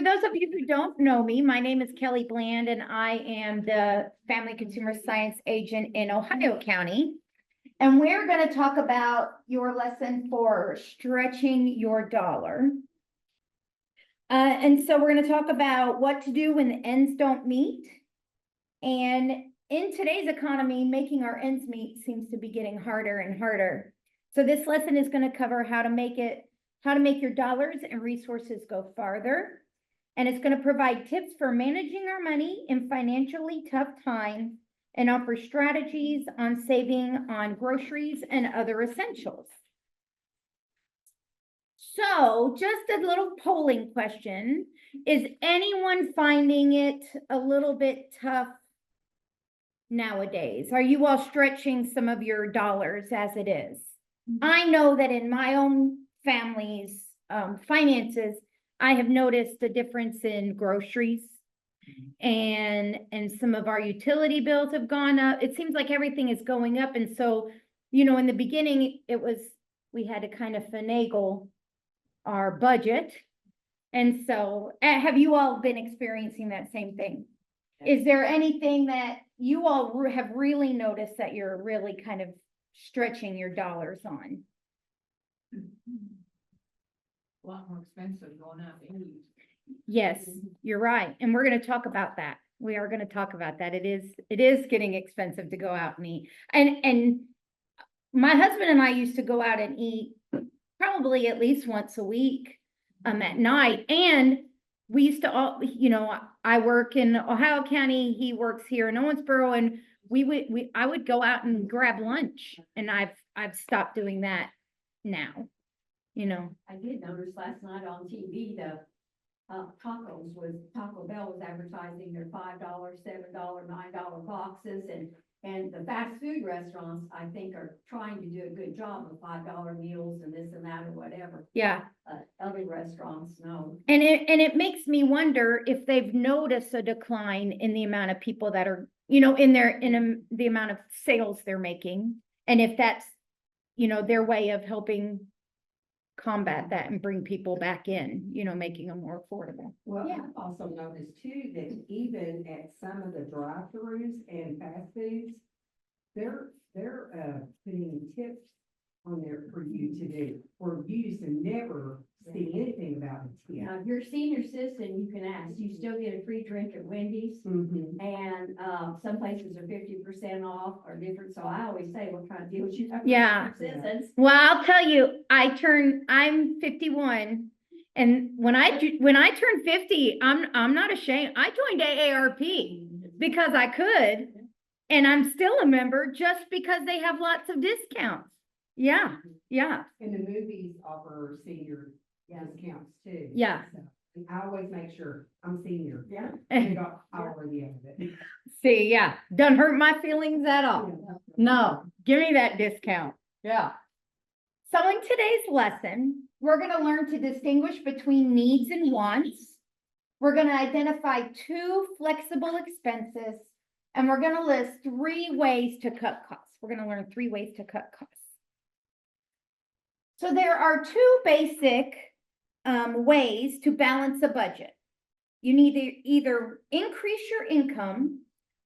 for those of you who don't know me, my name is Kelly Bland and I am the Family Consumer Science Agent in Ohio County. And we're going to talk about your lesson for stretching your dollar. And so we're going to talk about what to do when the ends don't meet. And in today's economy, making our ends meet seems to be getting harder and harder. So this lesson is going to cover how to make your dollars and resources go farther. And it's going to provide tips for managing our money in financially tough times and offer strategies on saving on groceries and other essentials. So just a little polling question. Is anyone finding it a little bit tough nowadays? Are you all stretching some of your dollars as it is? I know that in my own family's finances, I have noticed a difference in groceries and some of our utility bills have gone up. It seems like everything is going up. And so, you know, in the beginning, we had to kind of finagle our budget. And so have you all been experiencing that same thing? Is there anything that you all have really noticed that you're really kind of stretching your dollars on? A lot more expensive going out to eat. Yes, you're right. And we're going to talk about that. We are going to talk about that. It is getting expensive to go out and eat. And my husband and I used to go out and eat probably at least once a week at night. And we used to all, you know, I work in Ohio County, he works here in Owensboro, and I would go out and grab lunch, and I've stopped doing that now. You know, I did notice last night on TV, the Taco Bell was advertising their $5, $7, $9 boxes, and the fast food restaurants, I think, are trying to do a good job of $5 meals and this and that or whatever. yeah. Other restaurants, no. And it makes me wonder if they've noticed a decline in the amount of people that are, you know, the amount of sales they're making, and if that's, you know, their way of helping combat that and bring people back in, you know, making them more affordable. Well, Yeah. I've also noticed too, that even at some of the drive-throughs and fast foods, they're putting tips on there for you to do, or you used to never see anything about it. Yeah. Now, if you're a senior citizen, you can ask, you still get a free drink at Wendy's, and, some places are 50% off or different, so I always say, what kind of deals you have for Yeah. senior citizens? Well, I'll tell you, I'm 51, and when I turned 50, I'm not ashamed. I joined AARP because I could, and I'm still a member just because they have lots of discounts. Yeah, yeah, And the movies offer senior discounts too. Yeah. So, and I always make sure I'm senior. Yeah. I got already out of it. see, yeah, doesn't hurt my feelings at all. No, give me that discount. Yeah. So in today's lesson, we're going to learn to distinguish between needs and wants. We're going to identify 2 flexible expenses, and we're going to list 3 ways to cut costs. We're going to learn 3 ways to cut costs. So there are 2 basic ways to balance a budget. You need to either increase your income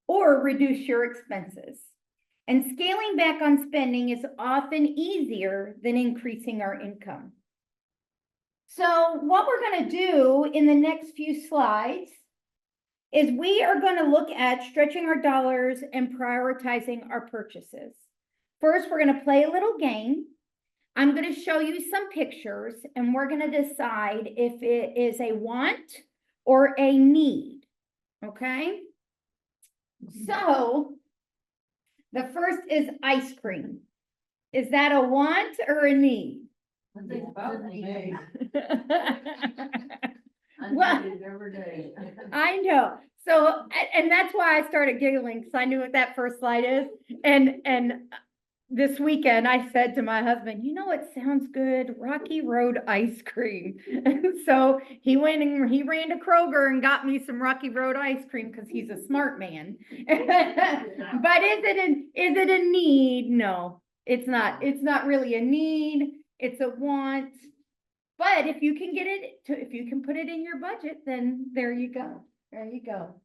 or reduce your expenses. And scaling back on spending is often easier than increasing our income. So what we're going to do in the next few slides is we are going to look at stretching our dollars and prioritizing our purchases. First, we're going to play a little game. I'm going to show you some pictures, and we're going to decide if it is a want or a need, okay? So the first is ice cream. Is that a want or a need? I think about me. Well, Every day. I know. So, and that's why I started giggling, because I knew what that first slide is. And this weekend I said to my husband, you know, it sounds good, Rocky Road ice cream. And so he went and he ran to Kroger and got me some Rocky Road ice cream because he's a smart man. But is it a need? No, it's not. It's not really a need. It's a want. But if you can get it to, if you can put it in your budget, then there you go. There you go.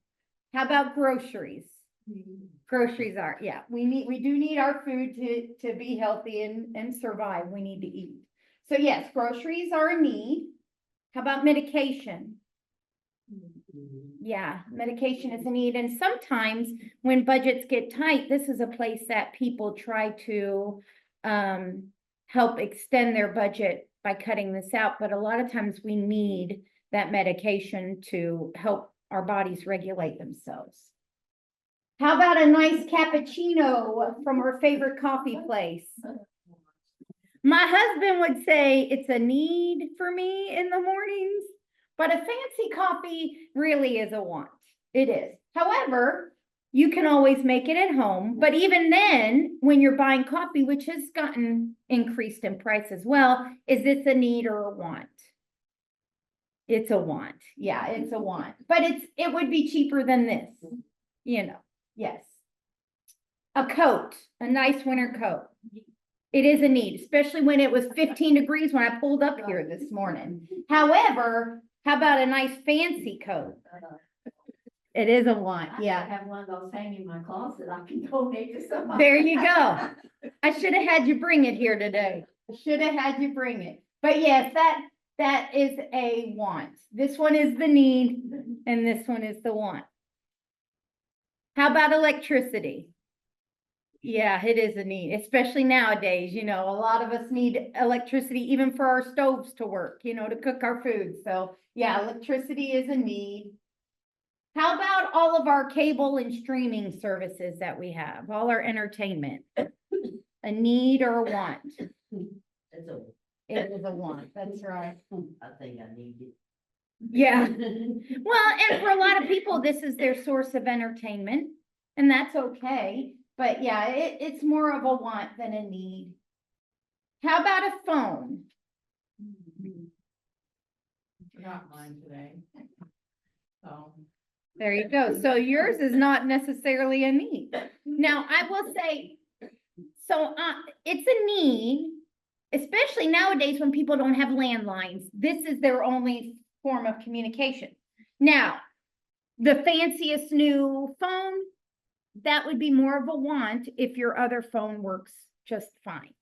How about groceries? Groceries are, yeah, we do need our food to be healthy and survive. We need to eat. So yes, groceries are a need. How about medication? Yeah, medication is a need. And sometimes when budgets get tight, this is a place that people try to help extend their budget by cutting this out. But a lot of times we need that medication to help our bodies regulate themselves. How about a nice cappuccino from our favorite coffee place? My husband would say it's a need for me in the mornings, but a fancy coffee really is a want. It is. However, you can always make it at home, but even then, when you're buying coffee, which has gotten increased in price as well, is this a need or a want? It's a want. Yeah, it's a want, but it would be cheaper than this, you know. Yes. A coat, a nice winter coat. It is a need, especially when it was 15 degrees when I pulled up here this morning. However, how about a nice fancy coat? It is a want, I yeah. have one of those hanging in my closet. I can donate to somebody. There you go. I should have had you bring it here today. I should have had you bring it. But yes, that is a want. This one is the need and this one is the want. How about electricity? Yeah, it is a need, especially nowadays, you know, a lot of us need electricity even for our stoves to work, you know, to cook our food. So yeah, electricity is a need. How about all of our cable and streaming services that we have, all our entertainment? A need or a want? It's a, It is a want, that's right. I think I need it. Yeah. Well, and for a lot of people, this is their source of entertainment, and that's okay. But yeah, it's more of a want than a need. How about a phone? Forgot mine today. So. There you go. So yours is not necessarily a need. Now, I will say, so it's a need, especially nowadays when people don't have landlines. This is their only form of communication. Now, the fanciest new phone, that would be more of a want if your other phone works just fine.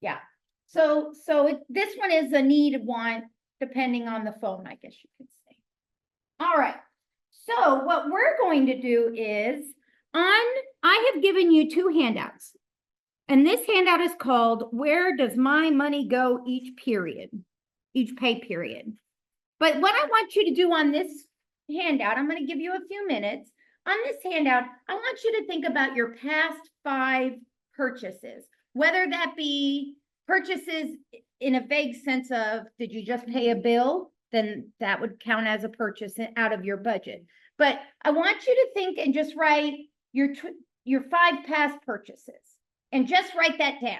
Yeah. So this one is a need want depending on the phone, I guess you could say. All right. So what we're going to do is I have given you two handouts. And this handout is called Where Does My Money Go Each Period, each pay period. But what I want you to do on this handout, I'm going to give you a few minutes. On this handout, I want you to think about your past 5 purchases, whether that be purchases in a vague sense of, did you just pay a bill? Then that would count as a purchase out of your budget. But I want you to think and just write your 5 past purchases and just write that down.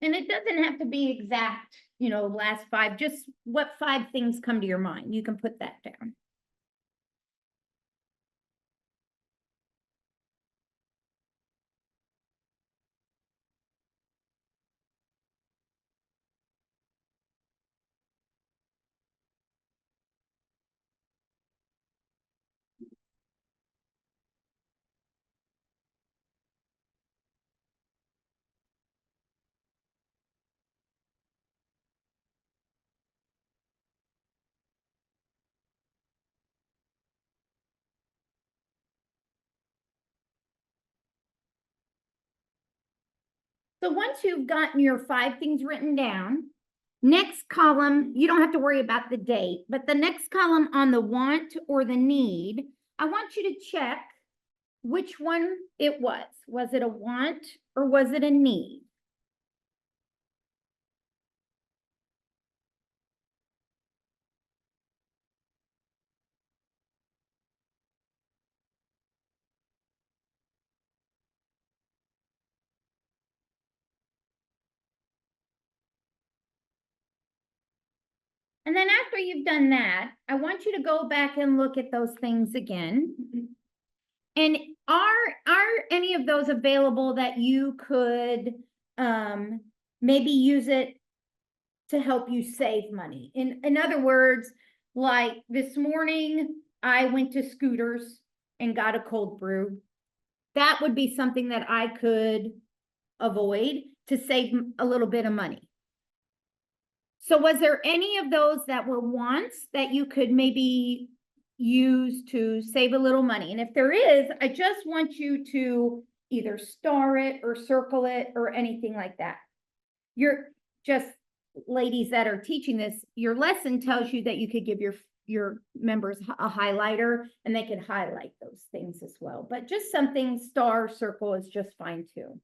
And it doesn't have to be exact, you know, last 5, just what 5 things come to your mind. You can put that down. So once you've gotten your 5 things written down, next column, you don't have to worry about the date, but the next column on the want or the need, I want you to check which one it was. Was it a want or was it a need? And then after you've done that, I want you to go back and look at those things again. And are any of those available that you could, maybe use it to help you save money? In other words, like this morning, I went to Scooters and got a cold brew. That would be something that I could avoid to save a little bit of money. So was there any of those that were wants that you could maybe use to save a little money? And if there is, I just want you to either star it or circle it or anything like that. You're just, ladies that are teaching this, your lesson tells you that you could give your members a highlighter and they could highlight those things as well. But just something star, circle is just fine too.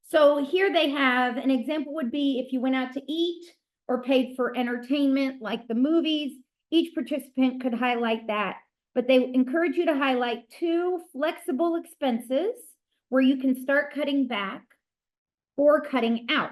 So here they have an example would be if you went out to eat or paid for entertainment like the movies, each participant could highlight that. But they encourage you to highlight 2 flexible expenses where you can start cutting back or cutting out.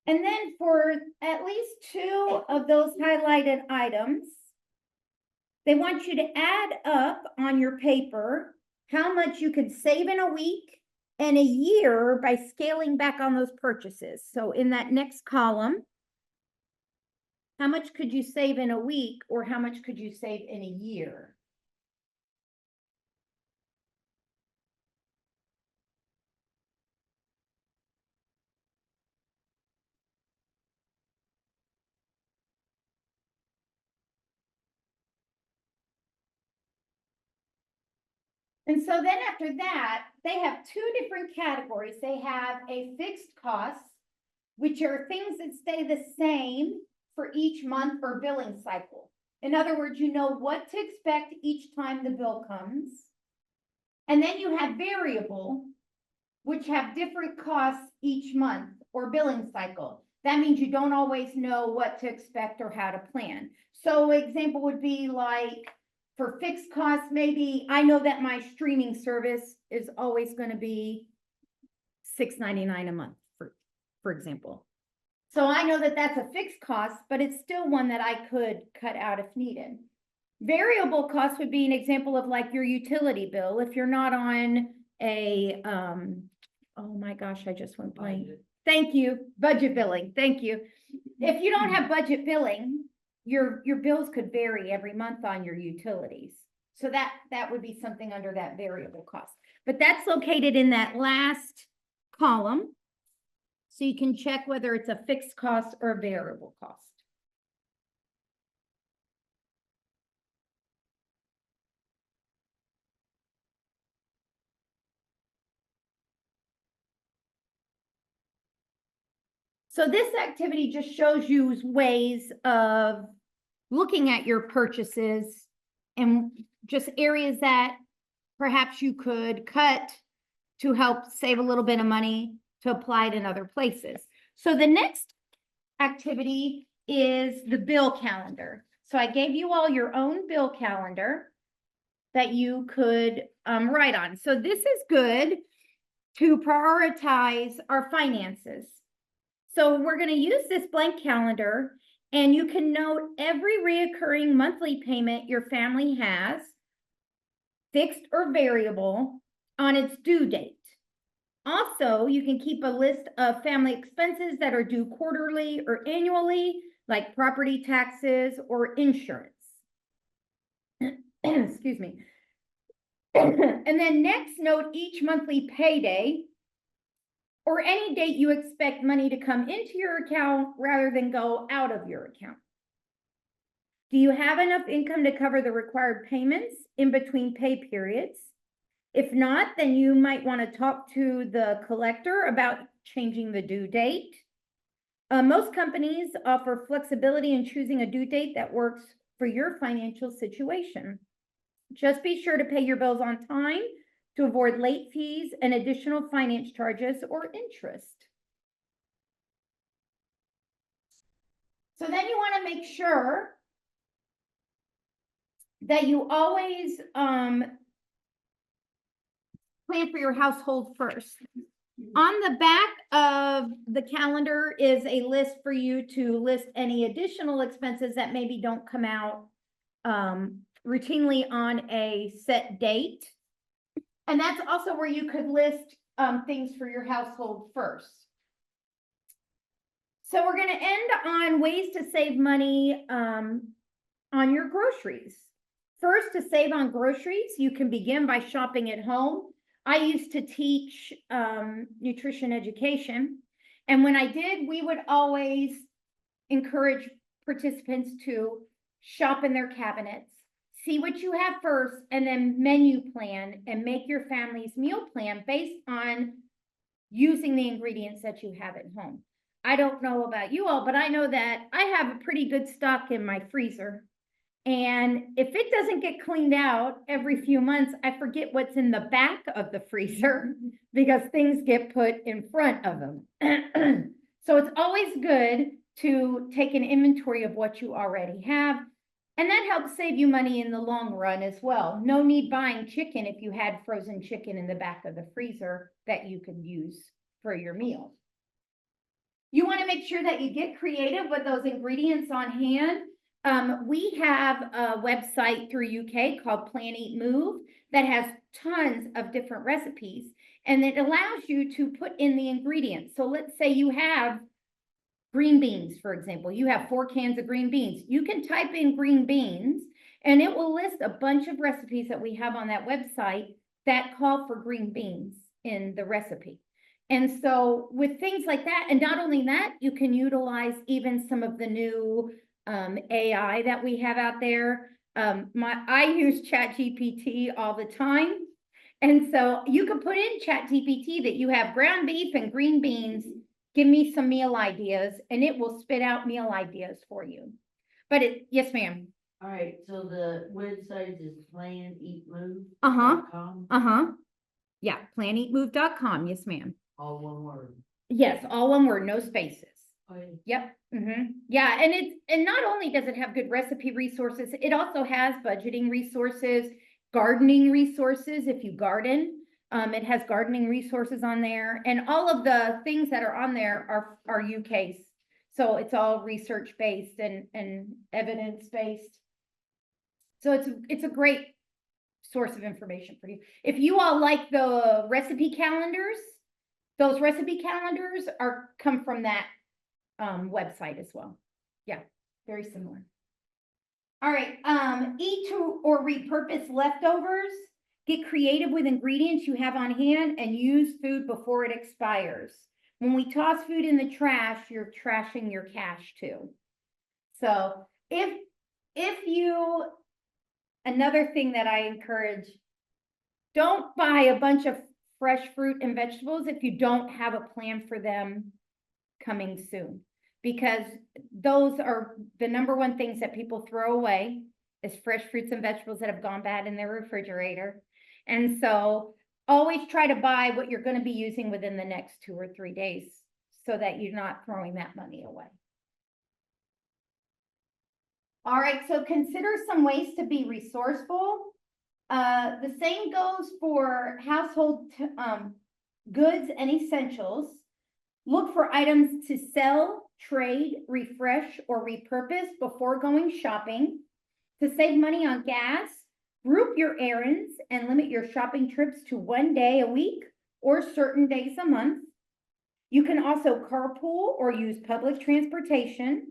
And then for at least 2 of those highlighted items, they want you to add up on your paper how much you could save in a week and a year by scaling back on those purchases. So in that next column, how much could you save in a week or how much could you save in a year? And so then after that, they have 2 different categories. They have a fixed cost, which are things that stay the same for each month or billing cycle. In other words, you know what to expect each time the bill comes. And then you have variable, which have different costs each month or billing cycle. That means you don't always know what to expect or how to plan. So example would be like, for fixed costs, maybe I know that my streaming service is always going to be $6.99 a month, for example. So I know that that's a fixed cost, but it's still one that I could cut out if needed. Variable cost would be an example of like your utility bill. If you're not on a, oh my gosh, I just went blank. Thank you, budget billing, thank you. If you don't have budget billing, your bills could vary every month on your utilities. So that would be something under that variable cost. But that's located in that last column. So you can check whether it's a fixed cost or a variable cost. So this activity just shows you ways of looking at your purchases and just areas that perhaps you could cut to help save a little bit of money to apply it in other places. So the next activity is the bill calendar. So I gave you all your own bill calendar that you could write on. So this is good to prioritize our finances. So we're going to use this blank calendar and you can note every reoccurring monthly payment your family has, fixed or variable, on its due date. Also, you can keep a list of family expenses that are due quarterly or annually, like property taxes or insurance. Excuse me. And then next, note each monthly payday or any date you expect money to come into your account rather than go out of your account. Do you have enough income to cover the required payments in between pay periods? If not, then you might want to talk to the collector about changing the due date. Most companies offer flexibility in choosing a due date that works for your financial situation. Just be sure to pay your bills on time to avoid late fees and additional finance charges or interest. So then you want to make sure that you always, plan for your household first. On the back of the calendar is a list for you to list any additional expenses that maybe don't come out routinely on a set date. And that's also where you could list things for your household first. So we're gonna end on ways to save money on your groceries. First, to save on groceries, you can begin by shopping at home. I used to teach nutrition education, and when I did, we would always encourage participants to shop in their cabinets, see what you have first, and then menu plan and make your family's meal plan based on using the ingredients that you have at home. I don't know about you all, but I know that I have a pretty good stock in my freezer. And if it doesn't get cleaned out every few months, I forget what's in the back of the freezer because things get put in front of them. So it's always good to take an inventory of what you already have. And that helps save you money in the long run as well. No need buying chicken if you had frozen chicken in the back of the freezer that you could use for your meal. You want to make sure that you get creative with those ingredients on hand. We have a website through UK called Plan Eat Move that has tons of different recipes, and it allows you to put in the ingredients. So let's say you have green beans, for example. You have 4 cans of green beans. You can type in green beans, and it will list a bunch of recipes that we have on that website that call for green beans in the recipe. And so with things like that, and not only that, you can utilize even some of the new AI that we have out there. I use ChatGPT all the time. And so you can put in ChatGPT that you have ground beef and green beans, give me some meal ideas, and it will spit out meal ideas for you. But yes, ma'am. All right, so the website is planeatmove.com. Yeah, planeatmove.com. Yes, ma'am. All one word. Yes, all one word, no spaces. Oh, yeah. Yep. Yeah, and not only does it have good recipe resources, it also has budgeting resources, gardening resources if you garden. It has gardening resources on there, and all of the things that are on there are UK's. So it's all research based and evidence based. So it's a great source of information for you. If you all like the recipe calendars, those recipe calendars come from that website as well. Yeah, very similar. All right, eat to or repurpose leftovers. Get creative with ingredients you have on hand and use food before it expires. When we toss food in the trash, you're trashing your cash too. So another thing that I encourage, don't buy a bunch of fresh fruit and vegetables if you don't have a plan for them coming soon, because those are the number one things that people throw away is fresh fruits and vegetables that have gone bad in their refrigerator. And so always try to buy what you're going to be using within the next 2 or 3 days so that you're not throwing that money away. All right, so consider some ways to be resourceful. The same goes for household goods and essentials. Look for items to sell, trade, refresh, or repurpose before going shopping. To save money on gas, group your errands and limit your shopping trips to 1 day a week or certain days a month. You can also carpool or use public transportation.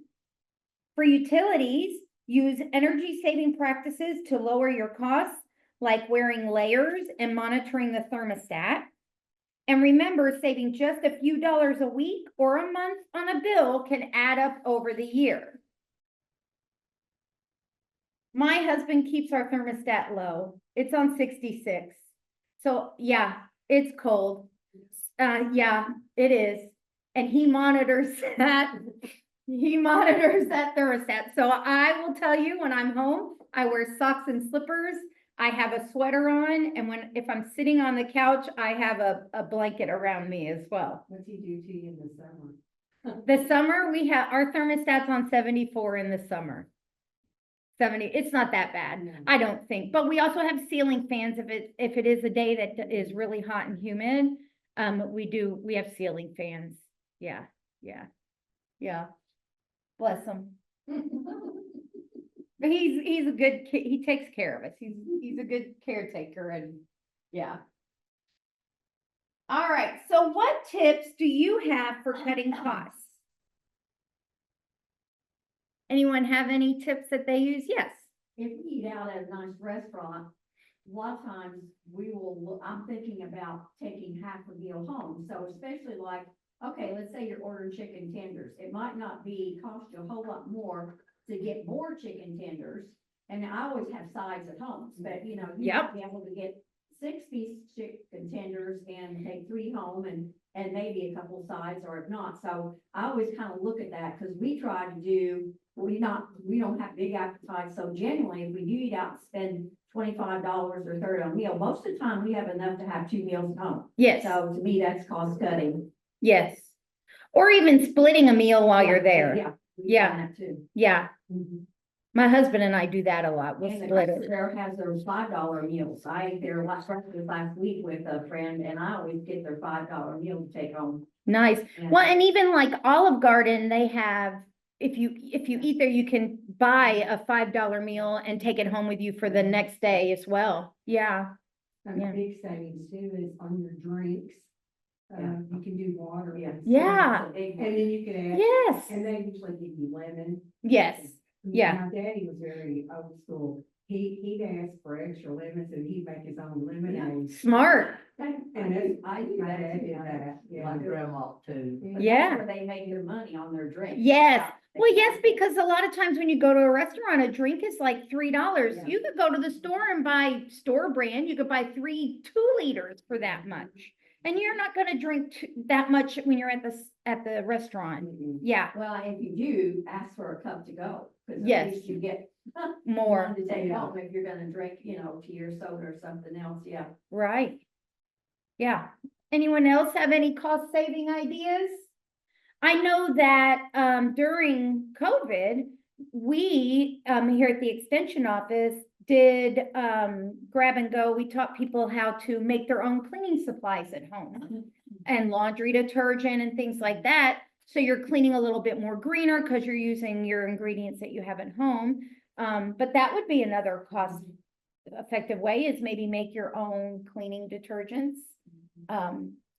For utilities, use energy-saving practices to lower your costs, like wearing layers and monitoring the thermostat. And remember, saving just a few dollars a week or a month on a bill can add up over the year. My husband keeps our thermostat low. It's on 66. So yeah, it's cold. Yeah, it is. And he monitors that. He monitors that thermostat. So I will tell you, when I'm home, I wear socks and slippers. I have a sweater on, and if I'm sitting on the couch, I have a blanket around me as well. What's he do to you in the summer? The summer, we have our thermostat's on 74 in the summer. 70, it's not that bad. No. I don't think, but we also have ceiling fans if it is a day that is really hot and humid. We have ceiling fans. Yeah, yeah, yeah. Bless him. But he's a good kid. He takes care of us. He's a good caretaker and yeah. All right, so what tips do you have for cutting costs? Anyone have any tips that they use? Yes. If we eat out at a nice restaurant, a lot of times I'm thinking about taking half a meal home. So especially like, okay, let's say you're ordering chicken tenders. It might not cost you a whole lot more to get more chicken tenders. And I always have sides at home, but you Yep. might be able to get 6-piece chicken tenders and take 3 home and maybe a couple sides or if not. So I always kind of look at that because we try to do, we don't have big appetites. So generally, if we do eat out and spend $25 or $30 on a meal, most of the time we have enough to have 2 meals at home. Yes, So to me, that's cost cutting. yes. Or even splitting a meal while you're there. Yeah. we've Yeah. done that too. Yeah, my husband and I do that a lot. We'll And the split rest it. there has those $5 meals. I ate there last week with a friend and I always get their $5 meal to take home. Nice. And- Well, and even like Olive Garden, they have, if you eat there, you can buy a $5 meal and take it home with you for the next day as well. Yeah, And Yeah. the big savings too is on your drinks. Yeah. You can do water. Yeah. and Yeah. It's a big And one. then you can add, yes, and they usually give you lemon. yes, Yeah. My daddy was very old school. He'd ask for extra lemons and he'd make his own lemonade. smart. And it's, I do my that dad too. did that, My yeah. grandma too. But that's Yeah. where they make their money on their drinks. Yes. Well, yes, because a lot of times when you go to a restaurant, a drink is like $3. Yeah. You could go to the store and buy store brand, you could buy 2 liters for that much. And you're not gonna drink that much when you're at the restaurant. Mhm. Yeah, Well, if you do, ask for a cup to go. 'Cause at Yes. least you get more, one to take Yeah. home if you're gonna drink, tea or soda or something else, yeah. right? Yeah. Anyone else have any cost saving ideas? I know that, during COVID, we, here at the extension office did, grab and go. We taught people how to make their own cleaning supplies at home and laundry detergent and things like that. So you're cleaning a little bit more greener because you're using your ingredients that you have at home. But that would be another cost effective way is maybe make your own cleaning detergents,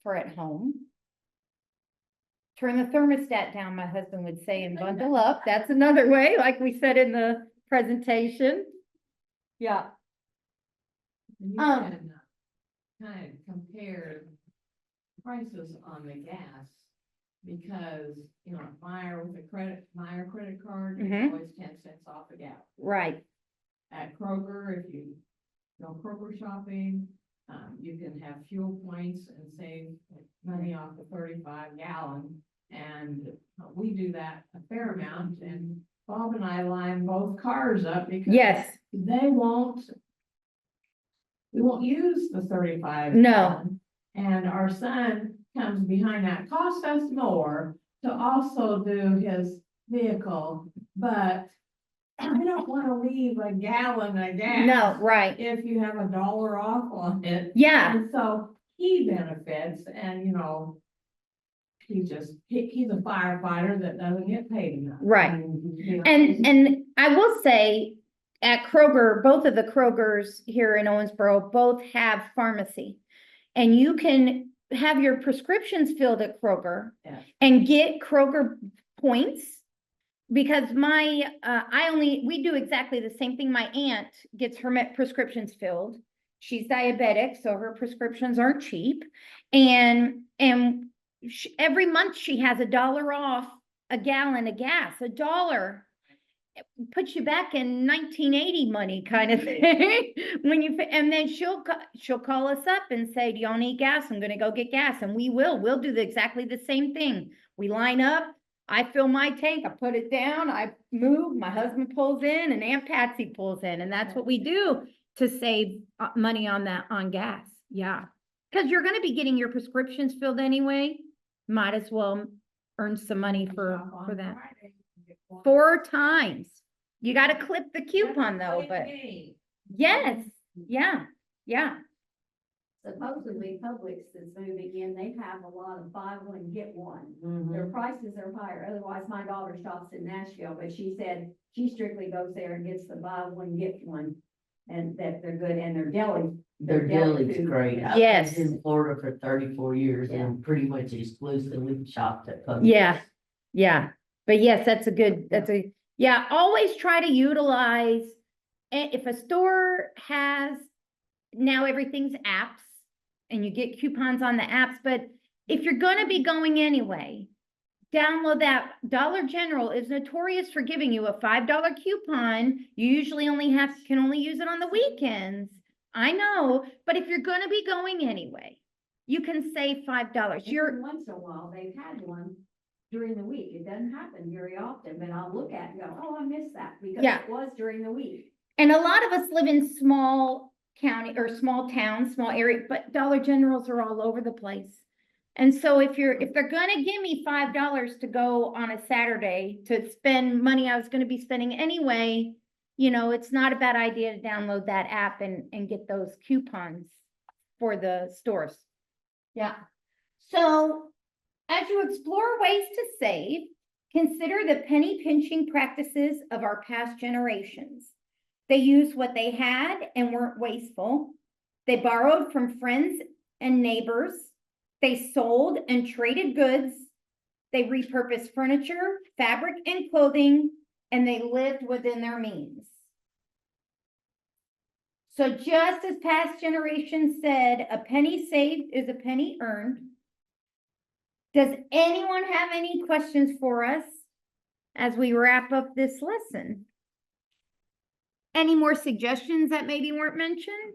for at home. Turn the thermostat down, my husband would say, and bundle up. That's another way, like we said in the presentation. Yeah, And you Um, can kind of compare prices on the gas. Because, Meyer credit card is Mhm. always 10 cents off a gallon. right. At Kroger, if you go Kroger shopping, you can have fuel points and save money off the 35 gallon. And we do that a fair amount and Bob and I line both cars up because Yes, we won't use the 35. No. gallon. And our son comes behind that, cost us more to also do his vehicle, but I don't wanna leave a gallon of gas. no, right. If you have $1 off on it. Yeah, And so he benefits and, he's a firefighter that doesn't get paid enough. right. You know, And I will say at Kroger, both of the Krogers here in Owensboro both have pharmacy. And you can have your prescriptions filled at Kroger Yeah. and get Kroger points. Because we do exactly the same thing. My aunt gets her prescriptions filled. She's diabetic, so her prescriptions aren't cheap. And every month she has $1 off a gallon of gas, $1. It puts you back in 1980 money kind of thing. And then she'll call us up and say, do y'all need gas? I'm gonna go get gas. And we'll do exactly the same thing. We line up, I fill my tank, I put it down, I move, my husband pulls in and Aunt Patsy pulls in. And that's what we do to save money on gas. Yeah. Cause you're gonna be getting your prescriptions filled anyway. Might as well earn some money for shop on that. Friday, you get one. 4 times. You gotta clip the coupon though, but yes, yeah, yeah. Supposedly Publix is moving in, they have a lot of buy one, get one. Mhm. Their prices are higher, otherwise my daughter shops in Nashville, but she said she strictly goes there and gets the buy one, get one. And that they're good, and their deli. Their deli's food. great. I Yes. lived in Florida for 34 years Yeah. and pretty much exclusively shopped at Publix. Yeah, yeah, but yes, yeah, always try to utilize. If a store has, now everything's apps. And you get coupons on the apps, but if you're gonna be going anyway. Download that. Dollar General is notorious for giving you a $5 coupon. You usually can only use it on the weekends. I know, but if you're gonna be going anyway, you can save $5. Every once in a while, they've had one during the week. It doesn't happen very often, but I'll look at it and go, oh, I missed that, because Yeah. it was during the week. And a lot of us live in small county or small towns, small area, but Dollar Generals are all over the place. And so if they're gonna give me $5 to go on a Saturday to spend money I was gonna be spending anyway, it's not a bad idea to download that app and get those coupons for the stores. Yeah. So as you explore ways to save, consider the penny pinching practices of our past generations. They used what they had and weren't wasteful. They borrowed from friends and neighbors. They sold and traded goods. They repurposed furniture, fabric, and clothing, and they lived within their means. So just as past generations said, a penny saved is a penny earned. Does anyone have any questions for us as we wrap up this lesson? Any more suggestions that maybe weren't mentioned?